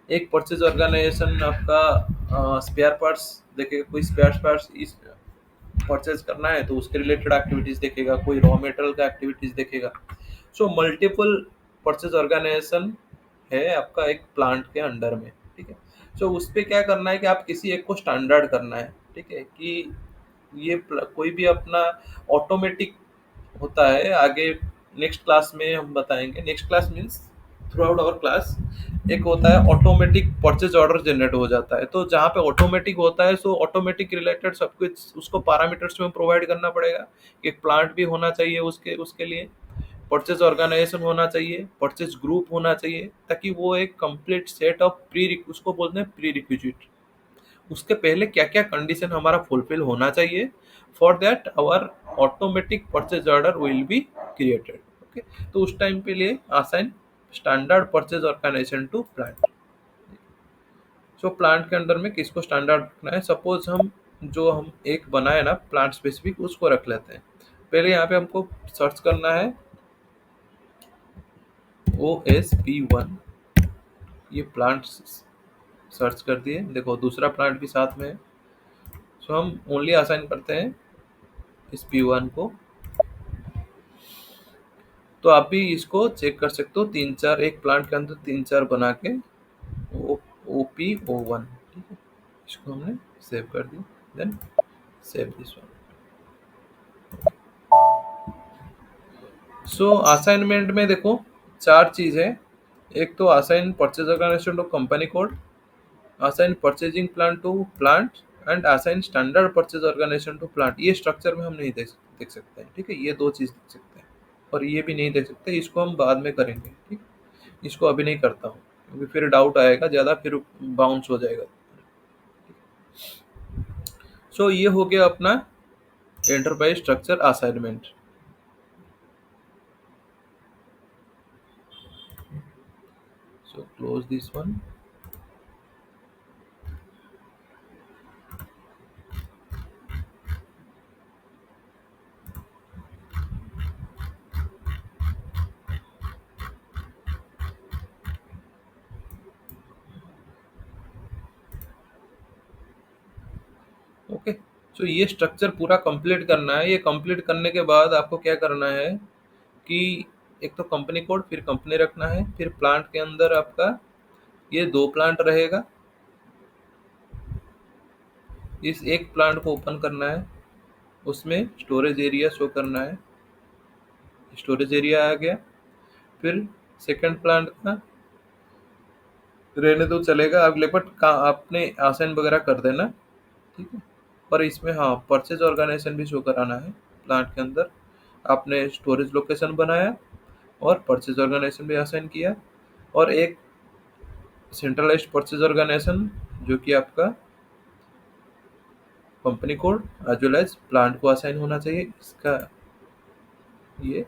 [SPEAKER 1] एक परचेज ऑर्गेनाइजेशन आपका स्पेयर पार्ट्स देखेगा, कोई स्पेयर पार्ट्स इस परचेज करना है तो उसके रिलेटेड एक्टिविटीज देखेगा, कोई रॉ मटेरियल का एक्टिविटीज देखेगा। सो मल्टीपल परचेज ऑर्गेनाइजेशन है आपका एक प्लांट के अंडर में, ठीक है। सो उस पर क्या करना है कि आप किसी एक को स्टैंडर्ड करना है, ठीक है, कि ये कोई भी अपना ऑटोमेटिक होता है। आगे नेक्स्ट क्लास में हम बताएंगे, next class means throughout our class. एक होता है ऑटोमेटिक परचेज ऑर्डर जनरेट हो जाता है, तो जहाँ पे ऑटोमेटिक होता है सो ऑटोमेटिक रिलेटेड सब कुछ उसको पैरामीटर्स में प्रोवाइड करना पड़ेगा। एक प्लांट भी होना चाहिए उसके उसके लिए, परचेज ऑर्गेनाइजेशन होना चाहिए, परचेज ग्रुप होना चाहिए, ताकि वो एक कंप्लीट सेट ऑफ उसको बोलते हैं प्री रिक्विजिट। उसके पहले क्या क्या कंडीशन हमारा फुलफिल होना चाहिए, for that our automatic purchase order will be created, okay. तो उस टाइम पे लिए assign standard purchase organization to plant. So plant के अंदर में किसको स्टैंडर्ड रखना है, सपोज हम जो हम एक बनाए ना प्लांट स्पेसिफिक उसको रख लेते हैं। पहले यहाँ पे हमको सर्च करना है OSP1, ये प्लांट सर्च कर दिए, देखो दूसरा प्लांट भी साथ में है। सो हम ओनली असाइन करते हैं इस P1 को। तो आप भी इसको चेक कर सकते हो, 3-4 एक प्लांट के अंदर 3-4 बना के OPO1, ठीक है। इसको हमने सेव कर दिया, then save this one. So assignment में देखो 4 चीज़ है। एक तो assign purchase organization to company code, assign purchasing plan to plant and assign standard purchase organization to plant. ये स्ट्रक्चर में हम नहीं देख सकते हैं, ठीक है। ये 2 चीज़ देख सकते हैं और ये भी नहीं देख सकते, इसको हम बाद में करेंगे, ठीक। इसको अभी नहीं करता हूँ क्योंकि फिर डाउट आएगा ज़्यादा, फिर बाउंस हो जाएगा। सो ये हो गया अपना enterprise structure assignment. So close this one. Okay, so ये स्ट्रक्चर पूरा कंप्लीट करना है। ये कंप्लीट करने के बाद आपको क्या करना है कि एक तो कंपनी कोड, फिर कंपनी रखना है, फिर प्लांट के अंदर आपका ये 2 प्लांट रहेगा। इस एक प्लांट को ओपन करना है, उसमें स्टोरेज एरिया शो करना है। स्टोरेज एरिया आ गया। फिर सेकंड प्लांट का रहने दो, चलेगा अगले, बट का आपने असाइन वगैरह कर देना, ठीक है। और इसमें हाँ परचेज ऑर्गेनाइजेशन भी शो कराना है। प्लांट के अंदर आपने स्टोरेज लोकेशन बनाया और परचेज ऑर्गेनाइजेशन भी असाइन किया, और एक सेंट्रलाइज्ड परचेज ऑर्गेनाइजेशन जो कि आपका company code as well as plant को असाइन होना चाहिए। इसका ये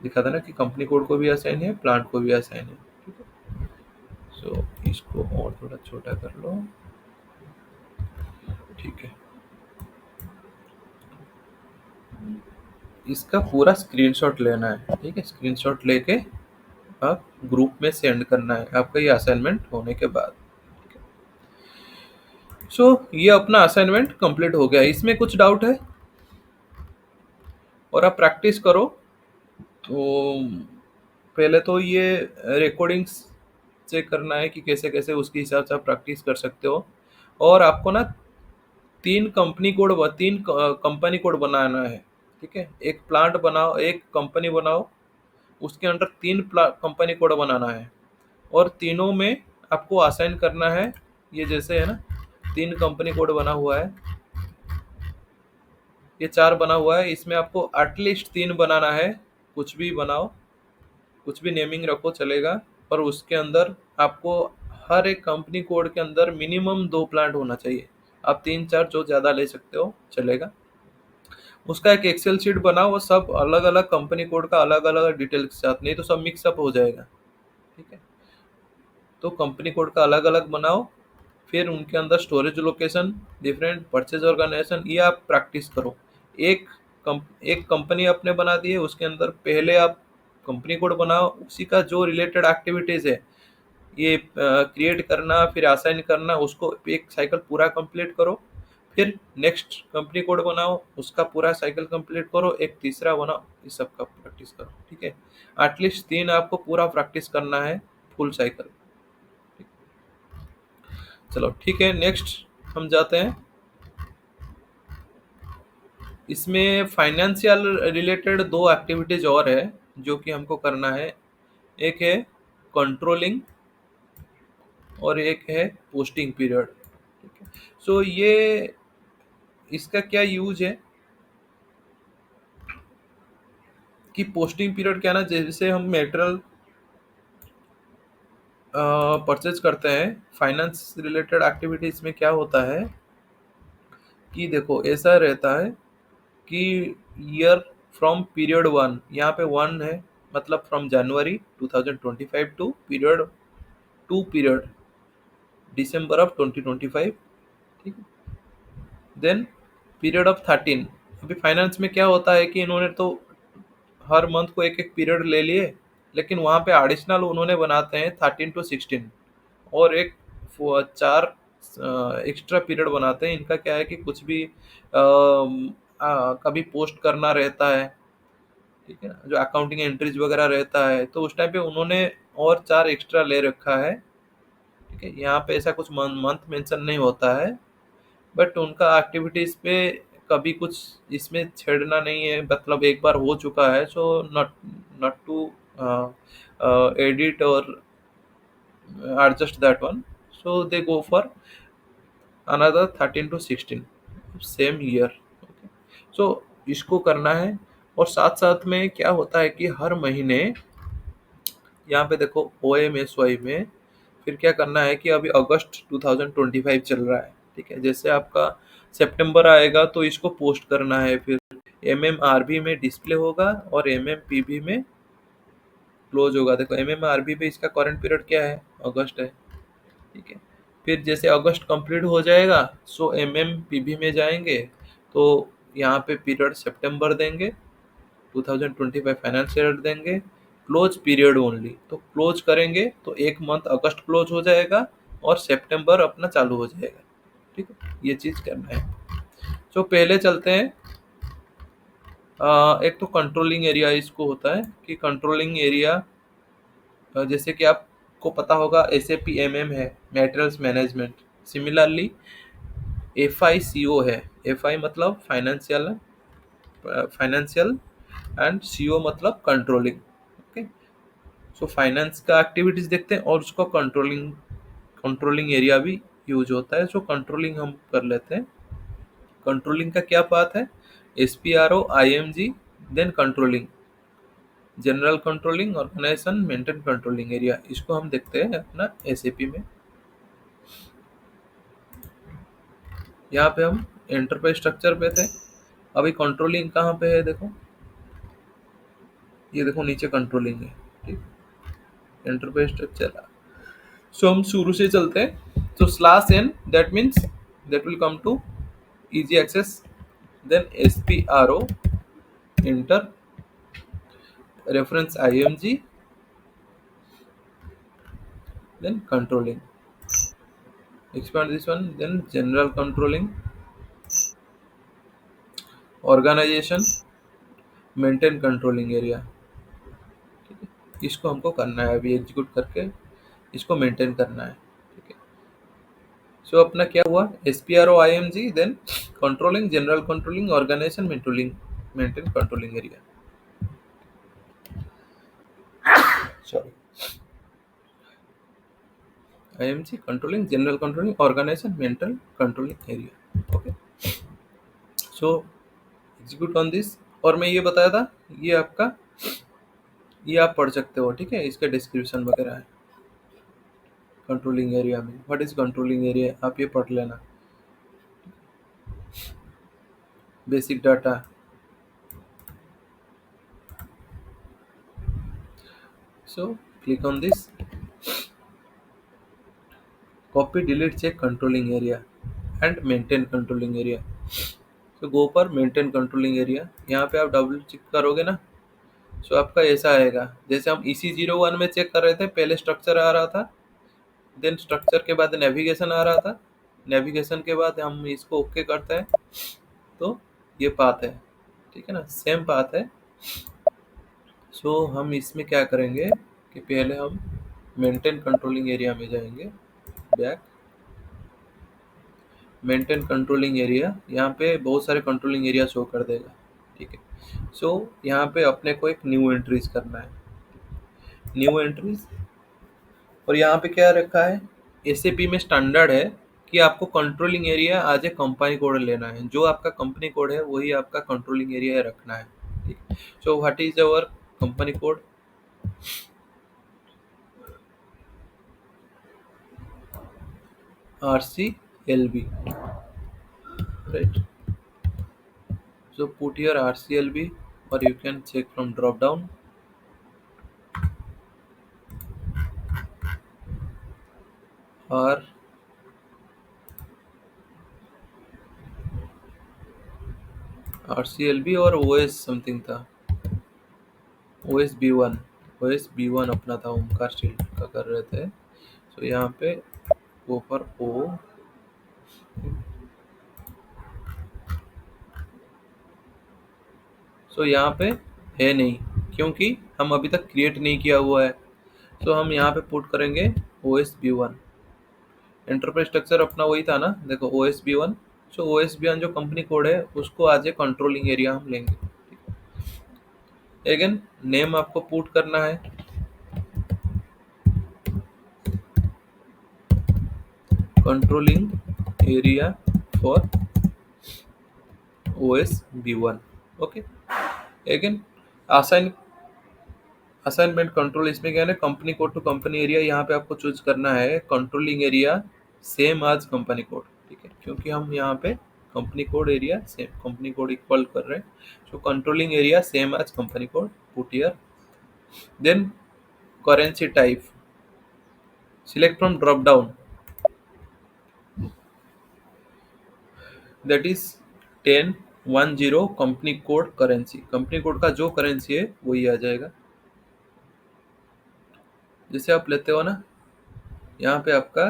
[SPEAKER 1] दिखा देना कि कंपनी कोड को भी असाइन है, प्लांट को भी असाइन है, ठीक है। सो इसको और थोड़ा छोटा कर लो, ठीक है। इसका पूरा स्क्रीनशॉट लेना है, ठीक है। स्क्रीनशॉट लेके आप ग्रुप में सेंड करना है आपका ये असाइनमेंट होने के बाद। सो ये अपना असाइनमेंट कंप्लीट हो गया। इसमें कुछ डाउट है और आप प्रैक्टिस करो। तो पहले तो ये रिकॉर्डिंग्स चेक करना है कि कैसे कैसे, उसके हिसाब से आप प्रैक्टिस कर सकते हो। और आपको ना 3 कंपनी कोड 3 कंपनी कोड बनाना है, ठीक है। एक प्लांट बनाओ, एक कंपनी बनाओ, उसके अंडर 3 कंपनी कोड बनाना है और तीनों में आपको असाइन करना है। ये जैसे है ना, 3 कंपनी कोड बना हुआ है, ये 4 बना हुआ है, इसमें आपको एटलीस्ट 3 बनाना है। कुछ भी बनाओ, कुछ भी नेमिंग रखो चलेगा। और उसके अंदर आपको हर एक कंपनी कोड के अंदर मिनिमम 2 प्लांट होना चाहिए। आप 3-4 जो ज़्यादा ले सकते हो चलेगा। उसका एक एक्सेल शीट बनाओ, वो सब अलग अलग कंपनी कोड का अलग अलग डिटेल के साथ, नहीं तो सब मिक्सअप हो जाएगा, ठीक है। तो कंपनी कोड का अलग अलग बनाओ, फिर उनके अंदर storage location different, purchase organization, ये आप प्रैक्टिस करो। एक कंपनी आपने बना दी है, उसके अंदर पहले आप कंपनी कोड बनाओ, उसी का जो रिलेटेड एक्टिविटीज़ है ये क्रिएट करना, फिर असाइन करना, उसको एक साइकिल पूरा कंप्लीट करो। फिर नेक्स्ट कंपनी कोड बनाओ, उसका पूरा साइकिल कंप्लीट करो, एक तीसरा बनाओ, इस सब का प्रैक्टिस करो, ठीक है। एटलीस्ट 3 आपको पूरा प्रैक्टिस करना है, फुल साइकिल। चलो ठीक है, नेक्स्ट हम जाते हैं। इसमें फाइनेंशियल रिलेटेड 2 एक्टिविटीज और है जो कि हमको करना है। एक है कंट्रोलिंग और एक है पोस्टिंग पीरियड, ठीक है। सो ये इसका क्या यूज है कि पोस्टिंग पीरियड क्या ना, जैसे हम मेटेरियल परचेज करते हैं, फाइनेंस रिलेटेड एक्टिविटीज में क्या होता है कि देखो ऐसा रहता है कि ईयर फ्रॉम पीरियड 1, यहाँ पे 1 है, मतलब from January 2025 to period December of 2025, ठीक है। Then period of 13। अभी फाइनेंस में क्या होता है कि इन्होंने तो हर मंथ को एक एक पीरियड ले लिए, लेकिन वहाँ पे एडिशनल उन्होंने बनाते हैं 13 टू 16, और एक 4 एक्स्ट्रा पीरियड बनाते हैं। इनका क्या है कि कुछ भी कभी पोस्ट करना रहता है, ठीक है ना, जो अकाउंटिंग एंट्रीज वगैरह रहता है, तो उस टाइम पे उन्होंने और 4 एक्स्ट्रा ले रखा है, ठीक है। यहाँ पे ऐसा कुछ मंथ मेंशन नहीं होता है, बट उनका एक्टिविटीज पे कभी कुछ इसमें छेड़ना नहीं है, मतलब एक बार हो चुका है, so not not to edit और adjust that one. So they go for another 13 to 16 same year. Okay. So इसको करना है, और साथ साथ में क्या होता है कि हर महीने यहाँ पे देखो OMSY में फिर क्या करना है कि अभी अगस्त 2025 चल रहा है, ठीक है। जैसे आपका सितंबर आएगा तो इसको पोस्ट करना है, फिर MMRB में डिस्प्ले होगा और MMPB में क्लोज होगा। देखो MMRB पे इसका करंट पीरियड क्या है, अगस्त है, ठीक है। फिर जैसे अगस्त कंप्लीट हो जाएगा, सो MMPB में जाएंगे, तो यहाँ पे पीरियड सितंबर देंगे, 2025 फाइनेंशियल ईयर देंगे, क्लोज पीरियड ओनली, तो क्लोज करेंगे तो एक मंथ अगस्त क्लोज हो जाएगा और सितंबर अपना चालू हो जाएगा, ठीक है। ये चीज करना है। तो पहले चलते हैं, एक तो कंट्रोलिंग एरिया इसको होता है कि कंट्रोलिंग एरिया, जैसे कि आपको पता होगा SAP MM है, मटेरियल्स मैनेजमेंट। सिमिलरली FICO है, FI मतलब फाइनेंशियल, फाइनेंशियल एंड CO मतलब कंट्रोलिंग। ओके, सो फाइनेंस का एक्टिविटीज देखते हैं और उसको कंट्रोलिंग कंट्रोलिंग एरिया भी यूज होता है। सो कंट्रोलिंग हम कर लेते हैं। कंट्रोलिंग का क्या बात है, SPRO IMG, then controlling, general controlling organization maintain controlling area, इसको हम देखते हैं अपना SAP में। यहाँ पे हम एंटरप्राइज स्ट्रक्चर पे थे, अभी कंट्रोलिंग कहाँ पे है, देखो ये देखो नीचे कंट्रोलिंग है, ठीक, एंटरप्राइज स्ट्रक्चर। सो हम शुरू से चलते हैं, तो slash n that means that will come to easy access, then SPRO enter reference IMG, then controlling, expand this one, then general controlling, organization maintain controlling area, ठीक है। इसको हमको करना है, अभी एग्जीक्यूट करके इसको मेंटेन करना है, ठीक है। सो अपना क्या हुआ, SPRO IMG, then controlling, general controlling, organization maintain controlling area, sorry, IMG controlling, general controlling, organization mental controlling area। Okay, so execute on this. और मैं ये बताया था, ये आपका, ये आप पढ़ सकते हो, ठीक है, इसके डिस्क्रिप्शन वगैरह है कंट्रोलिंग एरिया में। व्हाट इज कंट्रोलिंग एरिया, आप ये पढ़ लेना, basic data. So click on this, copy delete check controlling area and maintain controlling area. तो गो पर मेंटेन कंट्रोलिंग एरिया, यहाँ पे आप डबल क्लिक करोगे ना, सो आपका ऐसा आएगा। जैसे हम EC01 में चेक कर रहे थे, पहले स्ट्रक्चर आ रहा था, देन स्ट्रक्चर के बाद नेविगेशन आ रहा था, नेविगेशन के बाद हम इसको ओके करते हैं, तो ये पाथ है, ठीक है ना, सेम पाथ है। सो हम इसमें क्या करेंगे कि पहले हम मेंटेन कंट्रोलिंग एरिया में जाएंगे, बैक मेंटेन कंट्रोलिंग एरिया, यहाँ पे बहुत सारे कंट्रोलिंग एरिया शो कर देगा, ठीक है। सो यहाँ पे अपने को एक न्यू एंट्रीज करना है, न्यू एंट्रीज, और यहाँ पे क्या रखा है, SAP में स्टैंडर्ड है कि आपको कंट्रोलिंग एरिया आज एक कंपनी कोड लेना है, जो आपका कंपनी कोड है वही आपका कंट्रोलिंग एरिया रखना है, ठीक। So what is our company code, RCLB, right? So put here RCLB, or you can check from drop down, or RCLB और OS समथिंग था, OS B1 अपना था, ओमकार स्टील का कर रहे थे। सो यहाँ पे गो पर O, सो यहाँ पे है नहीं, क्योंकि हम अभी तक क्रिएट नहीं किया हुआ है। तो हम यहाँ पे पुट करेंगे OS B1, एंटरप्राइज स्ट्रक्चर अपना वही था ना, देखो OS B1, सो ओएस बी वन जो कंपनी कोड है उसको आज ए कंट्रोलिंग एरिया हम लेंगे। अगेन नेम आपको पुट करना है, controlling area for OS B one. Okay, again assign assignment control, इसमें क्या है ना, company code to company area, यहाँ पे आपको चूज करना है controlling area same as company code. ठीक है, क्योंकि हम यहाँ पे company code area same company code equal कर रहे हैं, so controlling area same as company code put here. Then currency type, select from drop down, that is 1010 company code currency, company code का जो करेंसी है वही आ जाएगा। जैसे आप लेते हो ना, यहाँ पे आपका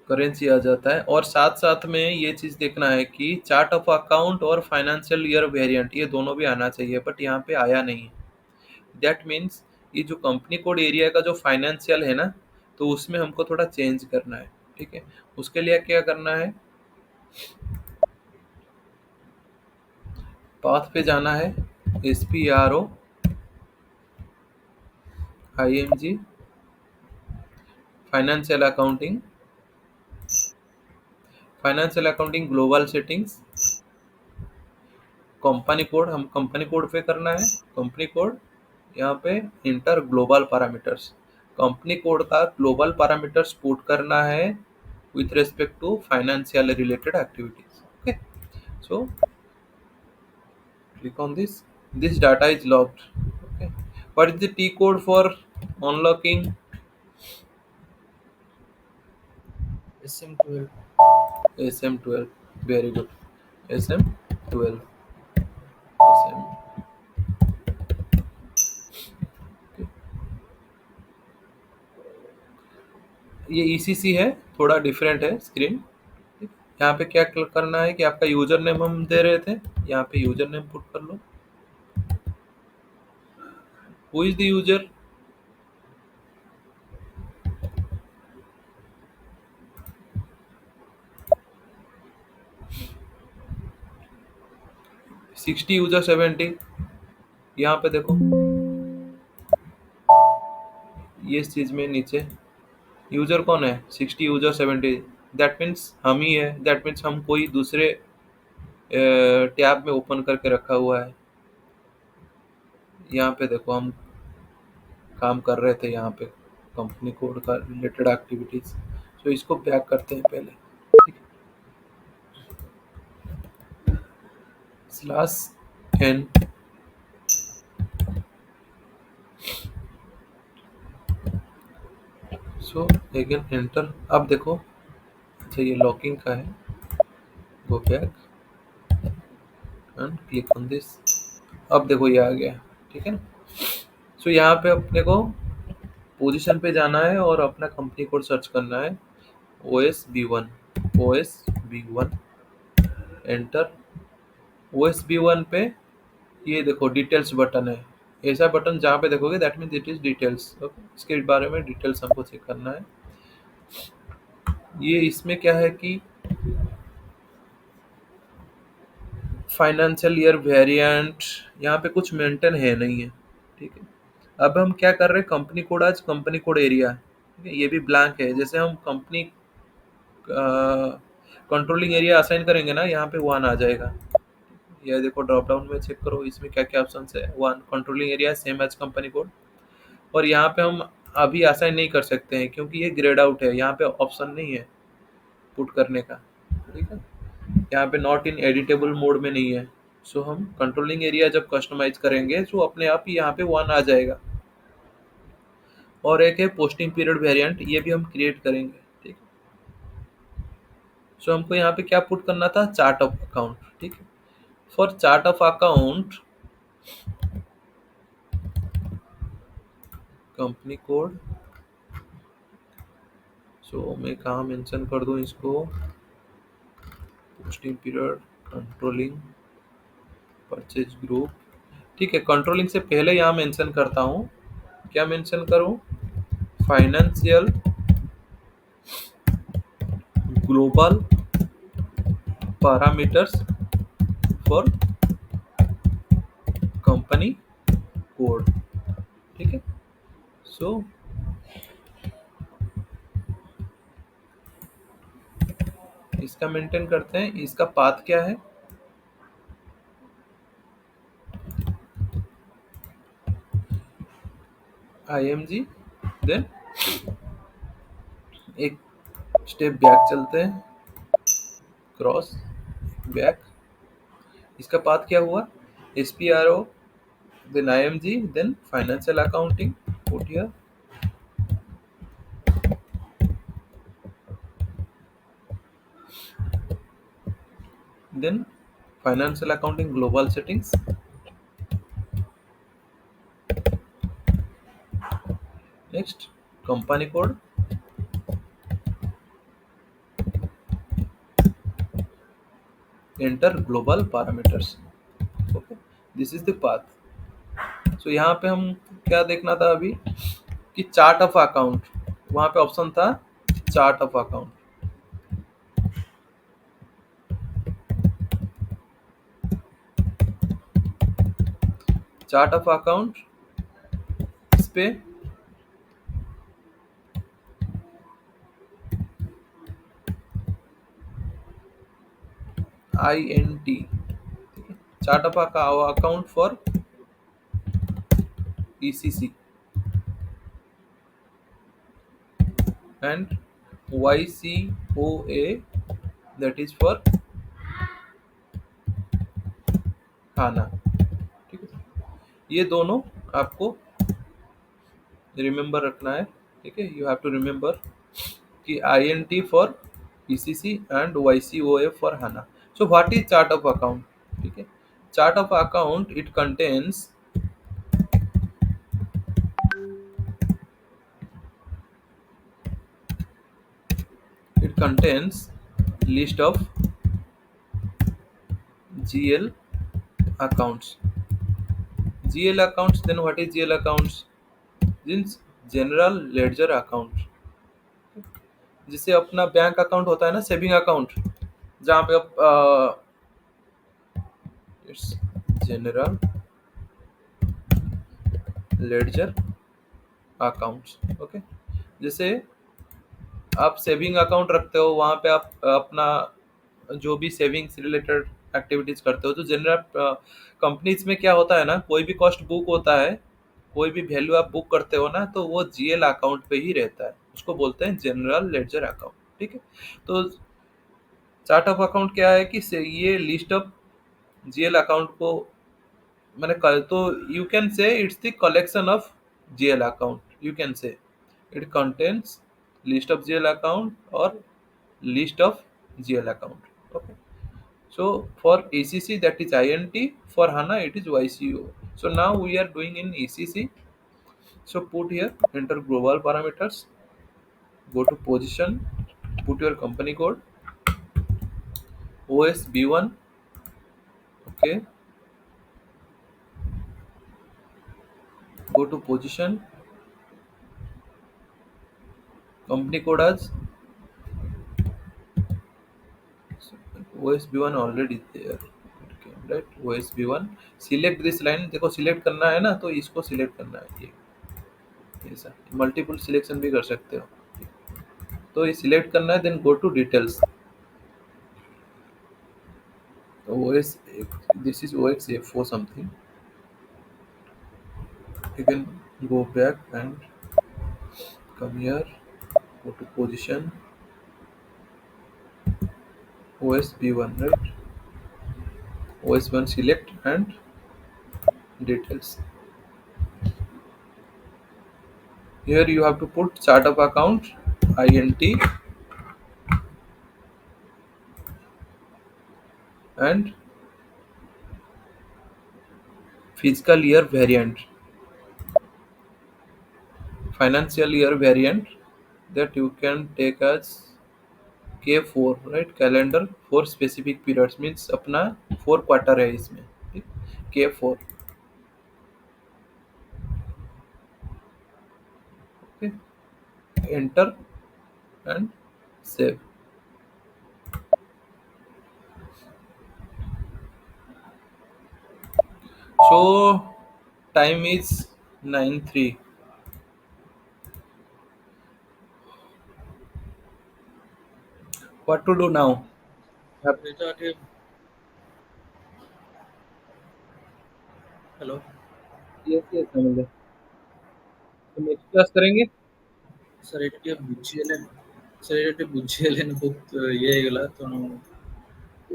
[SPEAKER 1] करेंसी आ जाता है, और साथ साथ में ये चीज़ देखना है कि चार्ट ऑफ अकाउंट और फाइनेंशियल ईयर वेरिएंट ये दोनों भी आना चाहिए, बट यहाँ पे आया नहीं है। दैट मीन्स ये जो कंपनी कोड एरिया का जो फाइनेंशियल है ना, तो उसमें हमको थोड़ा चेंज करना है। ठीक है, उसके लिए क्या करना है, पाथ पे जाना है, SPRO IMG financial accounting, financial accounting global settings, company code, हम कंपनी कोड पे करना है, कंपनी कोड यहाँ पे enter global parameters, company code का ग्लोबल पैरामीटर्स पुट करना है with respect to financial related activities. Okay, so click on this data is logged। okay, what is the T code for unlocking?
[SPEAKER 2] SM12।
[SPEAKER 1] SM12, very good, SM12, SM। okay. ये ECC है, थोड़ा different है screen. यहाँ पे क्या करना है कि आपका यूजर नेम हम दे रहे थे, यहाँ पे यूजर नेम पुट कर लो। Who is the user, sixty user 70, यहाँ पे देखो ये इस चीज में नीचे यूजर कौन है, 60 यूजर 70, दैट मीन्स हम ही है, दैट मीन्स हम कोई दूसरे टैब में ओपन करके रखा हुआ है। यहाँ पे देखो हम काम कर रहे थे यहाँ पे कंपनी कोड का रिलेटेड एक्टिविटीज, तो इसको बैक करते हैं पहले। ठीक है, /n सो अगेन एंटर। अब देखो, अच्छा ये लॉकिंग का है, गो back and click on this. अब देखो ये आ गया। ठीक है ना, सो यहाँ पे अपने को पोजीशन पे जाना है और अपना कंपनी कोड सर्च करना है, OSB1, OSB1 एंटर। OSB1 पे ये देखो डिटेल्स बटन है, ऐसा बटन जहाँ पे देखोगे that means it is details. Okay, इसके बारे में डिटेल्स हमको चेक करना है। ये इसमें क्या है कि फाइनेंशियल ईयर वेरिएंट यहाँ पे कुछ मेंटेन है नहीं है। ठीक है, अब हम क्या कर रहे हैं, कंपनी कोड आज कंपनी कोड एरिया, ठीक है, ये भी ब्लैंक है। जैसे हम कंपनी कंट्रोलिंग एरिया असाइन करेंगे ना, यहाँ पे 1 आ जाएगा। ये देखो ड्रॉप डाउन में चेक करो, इसमें क्या क्या ऑप्शन है, 1 controlling area same as company code. और यहाँ पे हम अभी असाइन नहीं कर सकते हैं क्योंकि ये ग्रेड आउट है, यहाँ पे ऑप्शन नहीं है पुट करने का। ठीक है, यहाँ पे नॉट इन एडिटेबल मोड में नहीं है, सो हम कंट्रोलिंग एरिया जब कस्टमाइज करेंगे तो अपने आप ही यहाँ पे 1 आ जाएगा। और एक है पोस्टिंग पीरियड वेरिएंट, ये भी हम क्रिएट करेंगे। ठीक है, सो हमको यहाँ पे क्या पुट करना था, चार्ट ऑफ अकाउंट। ठीक है, for chart of account company code, so मैं कहाँ मेंशन कर दूँ इसको, posting period, controlling, purchase group. ठीक है, कंट्रोलिंग से पहले यहाँ मेंशन करता हूँ, क्या मेंशन करूँ, financial global parameters for company code. ठीक है, सो इसका मेंटेन करते हैं। इसका पाथ क्या है? img, देन एक स्टेप बैक चलते हैं, क्रॉस बैक। इसका पाथ क्या हुआ? spro, then img, then financial accounting, put here, then financial accounting global settings, next company code, enter global parameters. Okay, this is the path. So यहाँ पे हम क्या देखना था अभी कि चार्ट ऑफ अकाउंट, वहां पे ऑप्शन था chart of account. Chart of account, इस पे INT, chart of account for ECC, and YCOA, that is for HANA। ठीक है, ये दोनों आपको रिमेम्बर रखना है। ठीक है, यू हैव टू रिमेम्बर कि INT for ECC and YCOA for HANA। So what is chart of account? ठीक है, chart of account it contains list of GL accounts। GL accounts, then what is GL accounts? Means general ledger account। जिसे अपना bank account होता है ना, saving account, जहाँ पे आप it's general ledger accounts. Okay, जैसे आप सेविंग अकाउंट रखते हो, वहाँ पे आप अपना जो भी सेविंग्स रिलेटेड एक्टिविटीज करते हो। तो जनरल कंपनीज में क्या होता है ना, कोई भी कॉस्ट बुक होता है, कोई भी वैल्यू आप बुक करते हो ना, तो वो GL अकाउंट पे ही रहता है, उसको बोलते हैं जनरल लेडजर अकाउंट। ठीक है, तो चार्ट ऑफ अकाउंट क्या है कि ये लिस्ट ऑफ GL अकाउंट को मैंने कल तो you can say it's the collection of GL account, you can say it contains list of GL account और list of GL account. Okay, so for ECC that is INT, for HANA it is YCO. So now we are doing in ECC. So put here, enter global parameters, go to position, put your company code, OS B1. Okay, go to position, company code as OS B1 already there। Okay, right, OS B1, select this line। देखो select करना है ना, तो इसको select करना है, ये ऐसा मल्टीपल सिलेक्शन भी कर सकते हो। तो ये सिलेक्ट करना है, then go to details, OS, this is OXF4 something। You can go back and come here, go to position, OS B1, right, OS1, select and details। Here you have to put chart of account, INT, and fiscal year variant, financial year variant, that you can take as K4, right, calendar for specific periods, means अपना 4 quarter है इसमें, ठीक, K4। okay, enter and save। So time is 9:03. What to do now?
[SPEAKER 2] बेटा के hello
[SPEAKER 1] Yes, yes, समझ गए. तो next class करेंगे.
[SPEAKER 2] सर ये बुझिएले सर ये बुझिएले बहुत ये ହେଇଗଲା ତେଣୁ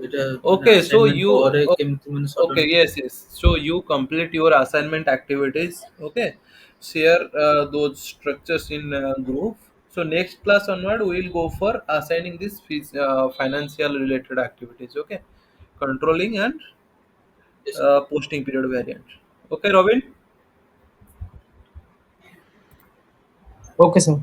[SPEAKER 2] ଏଇଟା ମାନେ
[SPEAKER 1] Okay, so
[SPEAKER 2] assignment
[SPEAKER 1] you
[SPEAKER 2] ପରେ କେମିତି ମାନେ
[SPEAKER 1] okay,
[SPEAKER 2] sudden
[SPEAKER 1] yes, yes. So you complete your assignment activities. Okay, share those structures in group. So next class onward, we will go for assigning this financial related activities. Okay, controlling and posting period variant. Okay, Robin.
[SPEAKER 3] Okay, sir.